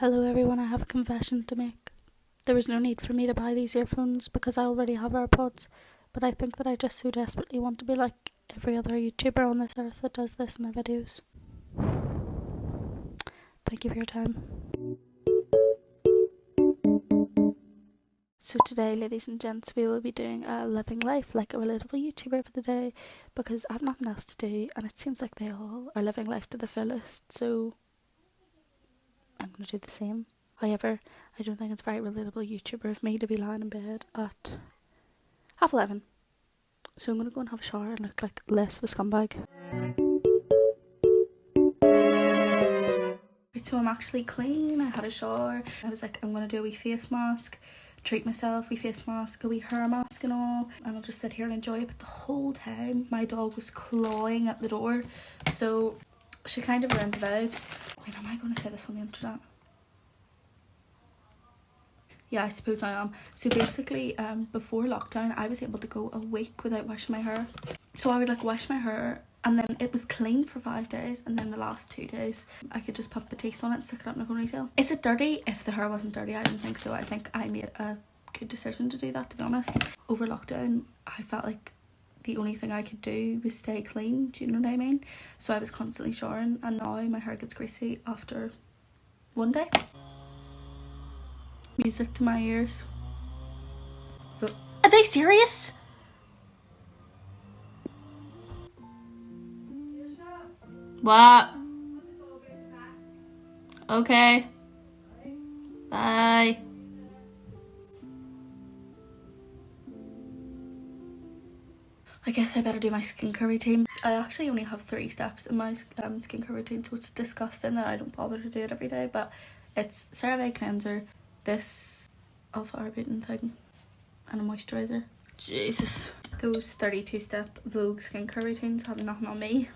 Hello everyone, I have a confession to make. There was no need for me to buy these earphones because I already have AirPods, but I think that I just so desperately want to be like every other YouTuber on this earth that does this in their videos. Thank you for your time. So today, ladies and gents, we will be doing a living life like a relatable YouTuber for the day because I have nothing else to do and it seems like they all are living life to the fullest, so I'm going to do the same. However, I don't think it's very relatable YouTuber of me to be lying in bed at 11:30. So I'm going to go and have a shower and look like less of a scumbag. Right, so I'm actually clean. I had a shower. I was like, I'm going to do a wee face mask, treat myself, wee face mask, a wee hair mask and all. And I'll just sit here and enjoy it. But the whole time, my dog was clawing at the door. So she kind of ruined the vibes. Wait, am I going to say this on the internet? Yeah, I suppose I am. So basically, before lockdown, I was able to go a week without washing my hair. So I would like wash my hair and then it was clean for 5 days, and then the last 2 days I could just put Batiste on it and stick it up my ponytail. Is it dirty? If the hair wasn't dirty, I don't think so. I think I made a good decision to do that, to be honest. Over lockdown, I felt like the only thing I could do was stay clean, do you know what I mean? So I was constantly showering, and now my hair gets greasy after one day. Music to my ears. Are they serious? What? Okay. Bye. I guess I better do my skincare routine. I actually only have 3 steps in my skincare routine, so it's disgusting that I don't bother to do it every day, but it's CeraVe cleanser, this alpha arbutin thing, and a moisturiser. Jesus. Those 32-step Vogue skincare routines have nothing on me.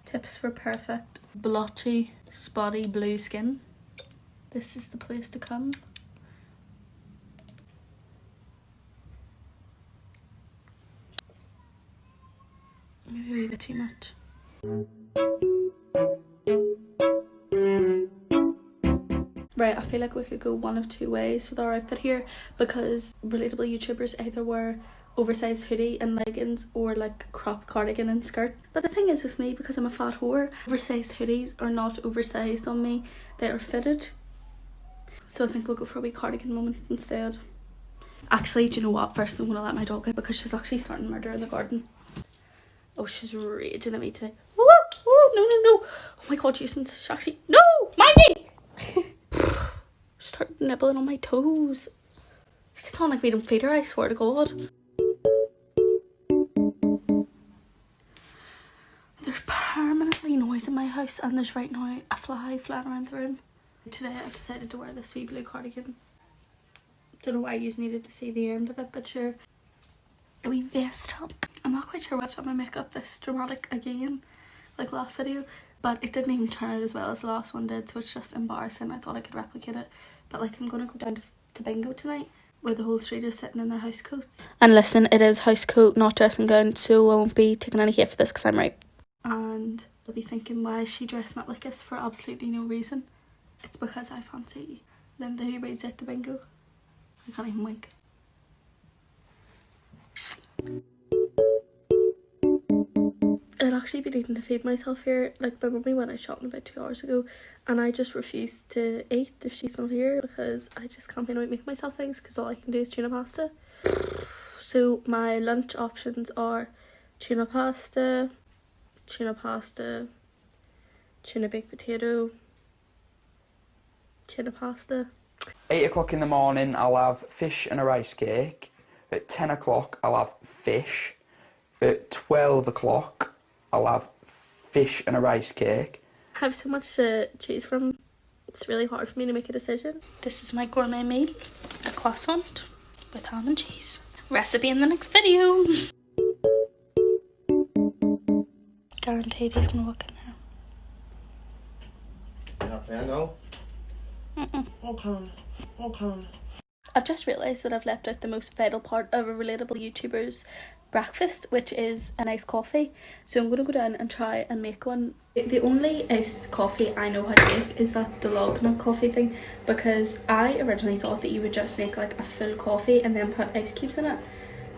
Tips for perfect blotchy, spotty blue skin. This is the place to come. Maybe a wee bit too much. Right, I feel like we could go one of 2 ways with our outfit here, because relatable YouTubers either wear oversized hoodie and leggings or like crop cardigan and skirt. But the thing is with me, because I'm a fat whore, oversized hoodies are not oversized on me, they are fitted. So I think we'll go for a wee cardigan moment instead. Actually, do you know what? First I'm going to let my dog out because she's actually starting murder in the garden. Oh, she's raging at me today. Woo, woo, no, no, no. Oh my god, Jason, she's actually... No! Maggie! Start nibbling on my toes. It's not like we don't feed her, I swear to god. There's permanently noise in my house, and there's right now a fly flying around the room. Today I've decided to wear this wee blue cardigan. Don't know why you needed to see the end of it, but sure. A wee vest top. I'm not quite sure why I've done my makeup this dramatic again, like last video, but it didn't even turn out as well as the last one did, so it's just embarrassing. I thought I could replicate it, but like I'm gonna go down to bingo tonight where the whole street is sitting in their house coats. And listen, it is house coat, not dressing gown, so I won't be taking any hate for this because I'm right. And I'll be thinking, why is she dressing up like this for absolutely no reason? It's because I fancy Linda who reads out the bingo. I can't even wink. I'd actually be needing to feed myself here. Like, my mummy went out shopping about 2 hours ago and I just refused to eat if she's not here because I just can't be annoyed making myself things because all I can do is tuna pasta. So my lunch options are tuna pasta, tuna baked potato, tuna pasta. 8 o'clock in the morning, I'll have fish and a rice cake. At 10 o'clock, I'll have fish. At 12 o'clock, I'll have fish and a rice cake. I have so much to choose from, it's really hard for me to make a decision. This is my gourmet meal, a croissant with ham and cheese. Recipe in the next video. Guaranteed he's gonna walk in here. You're not playing now? Okay. I've just realised that I've left out the most vital part of a relatable YouTuber's breakfast, which is an iced coffee. So I'm going to go down and try and make one. The only iced coffee I know how to make is that the log nut coffee thing, because I originally thought that you would just make like a full coffee and then put ice cubes in it.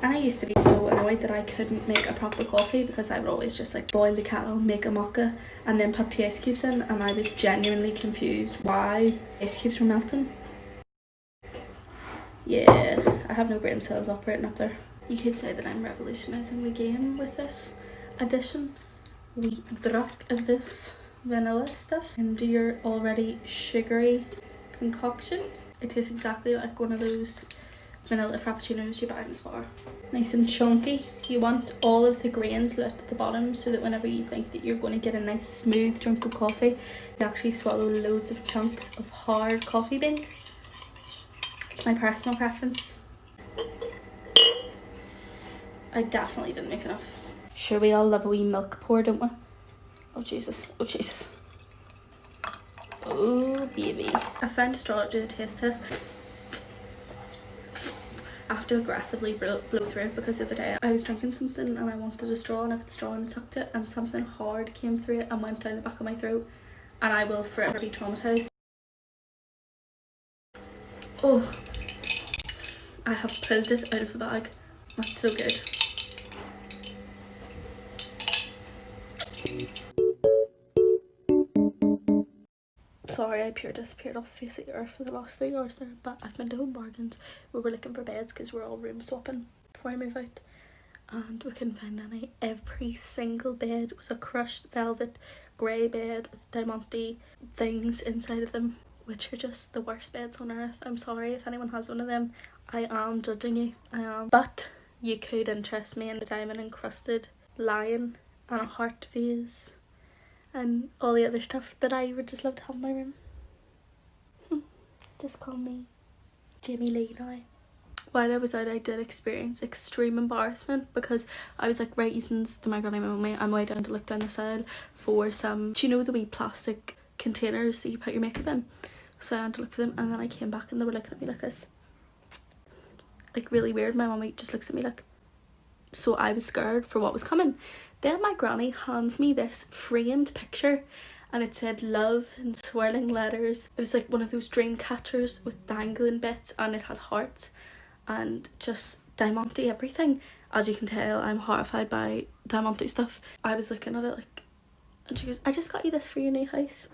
And I used to be so annoyed that I couldn't make a proper coffee, because I would always just like boil the kettle, make a mocha, and then put 2 ice cubes in, and I was genuinely confused why ice cubes were melting. Yeah, I have no brain cells operating up there. You could say that I'm revolutionising the game with this addition. We drop of this vanilla stuff into your already sugary concoction. It tastes exactly like one of those vanilla frappuccinos you buy in the Spar. Nice and chunky. You want all of the grains left at the bottom, so that whenever you think that you're going to get a nice smooth drink of coffee, you actually swallow loads of chunks of hard coffee beans. It's my personal preference. I definitely didn't make enough. Sure, we all love a wee milk pour, don't we? Oh Jesus, oh Jesus. Oh baby. I found a straw to do a taste test. I have to aggressively blow through it, because the other day I was drinking something and I wanted a straw, and I put the straw and sucked it, and something hard came through it and went down the back of my throat, and I will forever be traumatised. Oh, I have pulled it out of the bag. That's so good. Sorry, I pure disappeared off the face of the earth for the last 3 hours there, but I've been to Home Bargains. We were looking for beds because we're all room swapping before I move out, and we couldn't find any. Every single bed was a crushed velvet grey bed with diamante things inside of them, which are just the worst beds on earth. I'm sorry if anyone has one of them. I am judging you, I am. But you could interest me in a diamond encrusted lion and a heart vase and all the other stuff that I would just love to have in my room. Just call me Jimmy Lee now. While I was out, I did experience extreme embarrassment, because I was like, right, Eason's to my granny and my mummy, I'm way down to look down the side for some, do you know the wee plastic containers that you put your makeup in? So I went to look for them, and then I came back and they were looking at me like this. Like really weird. My mummy just looks at me like, so I was scared for what was coming. Then my granny hands me this framed picture, and it said love in swirling letters. It was like one of those dream catchers with dangling bits, and it had hearts and just diamante everything. As you can tell, I'm horrified by diamante stuff. I was looking at it like, and she goes, I just got you this for your new house.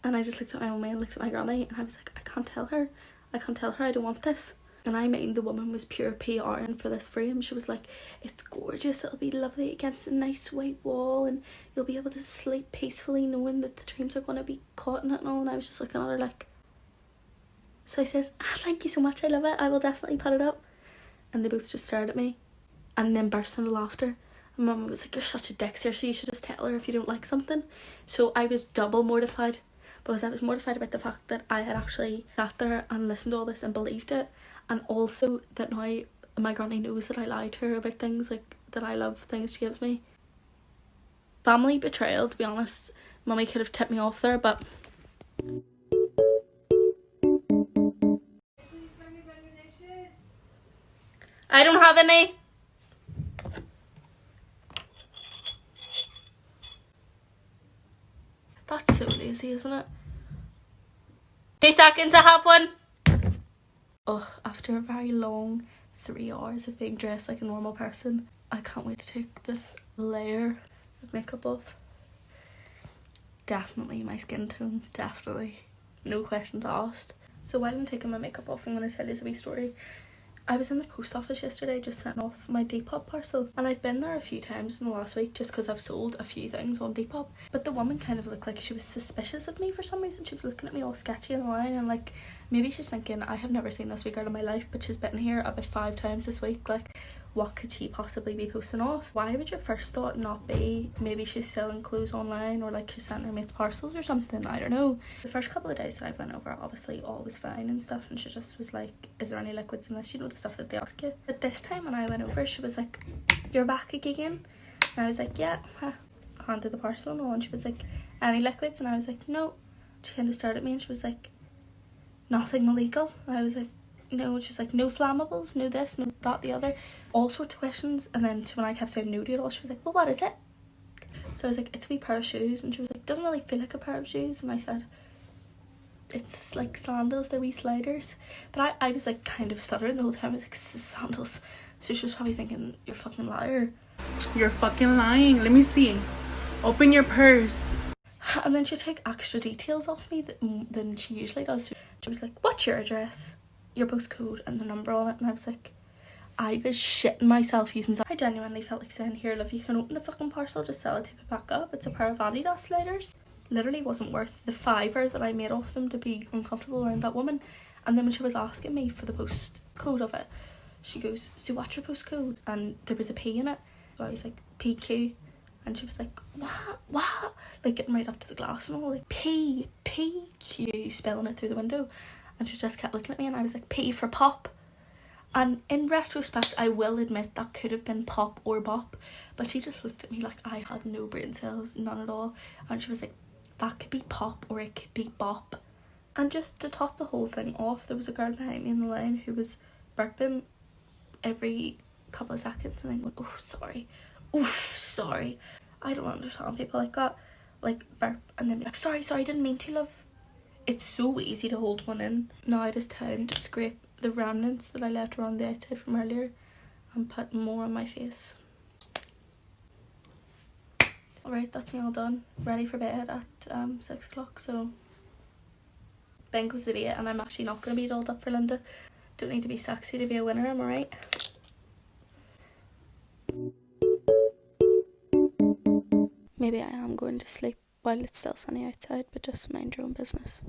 And I just looked at my mummy and looked at my granny, and I was like, I can't tell her I don't want this. And I mean, the woman was pure PRing for this frame. She was like, it's gorgeous, it'll be lovely against a nice white wall, and you'll be able to sleep peacefully knowing that the dreams are going to be caught in it and all. And I was just looking at her like, so I says, thank you so much, I love it, I will definitely put it up. And they both just stared at me and then burst into laughter. And Mum was like, you're such a dick, seriously, you should just tell her if you don't like something. So I was double mortified, because I was mortified about the fact that I had actually sat there and listened to all this and believed it. And also that now my granny knows that I lied to her about things, like that I love things she gives me. Family betrayal, to be honest. Mummy could have tipped me off there, but... I don't have any. That's so lazy, isn't it? 2 seconds, I have one. Oh, after a very long 3 hours of being dressed like a normal person, I can't wait to take this layer of makeup off. Definitely my skin tone, definitely. No questions asked. So while I'm taking my makeup off, I'm going to tell you a wee story. I was in the post office yesterday just sending off my Depop parcel, and I've been there a few times in the last week just because I've sold a few things on Depop. But the woman kind of looked like she was suspicious of me for some reason. She was looking at me all sketchy in the line, and like, maybe she's thinking, I have never seen this wee girl in my life, but she's been here about 5 times this week, like what could she possibly be posting off? Why would your first thought not be maybe she's selling clothes online, or like she's sending her mates parcels or something? I don't know. The first couple of days that I went over, obviously all was fine and stuff, and she just was like, is there any liquids in this? You know, the stuff that they ask you. But this time when I went over, she was like, you're back again? And I was like, yeah. Handed the parcel and all, and she was like, any liquids? And I was like, no. She kind of stared at me and she was like, nothing illegal? And I was like, no, she was like, no flammables, no this, no that, the other, all sorts of questions. And then when I kept saying no to it all, she was like, well, what is it? So I was like, it's a wee pair of shoes. And she was like, doesn't really feel like a pair of shoes. And I said, it's like sandals, they're wee sliders. But I was like kind of stuttering the whole time. I was like, sandals. So she was probably thinking, you're a fucking liar. You're fucking lying. Let me see. Open your purse. And then she took extra details off me than she usually does. She was like, what's your address, your postcode, and the number on it? And I was like, I was shitting myself using that. I genuinely felt like saying, here love, you can open the fucking parcel, just sell it, tape it back up. It's a pair of Adidas sliders. Literally wasn't worth the £5 that I made off them to be uncomfortable around that woman. And then when she was asking me for the postcode of it, she goes, so what's your postcode? And there was a P in it. So I was like, PQ. And she was like, what? Like getting right up to the glass and all, like PQ, spelling it through the window. And she just kept looking at me, and I was like, P for pop. And in retrospect, I will admit that could have been pop or bop, but she just looked at me like I had no brain cells, none at all. And she was like, that could be pop or it could be bop. And just to top the whole thing off, there was a girl behind me in the line who was burping every couple of seconds and then going, oh, sorry. Oof, sorry. I don't understand people like that. Like burp and then be like, sorry, I didn't mean to, love. It's so easy to hold one in. Now it is time to scrape the remnants that I left around the outside from earlier and put more on my face. Alright, that's me all done. Ready for bed at 6 o'clock, so Ben goes at 8 and I'm actually not going to be dolled up for Linda. Don't need to be sexy to be a winner, am I right? Maybe I am going to sleep while it's still sunny outside, but just mind your own business.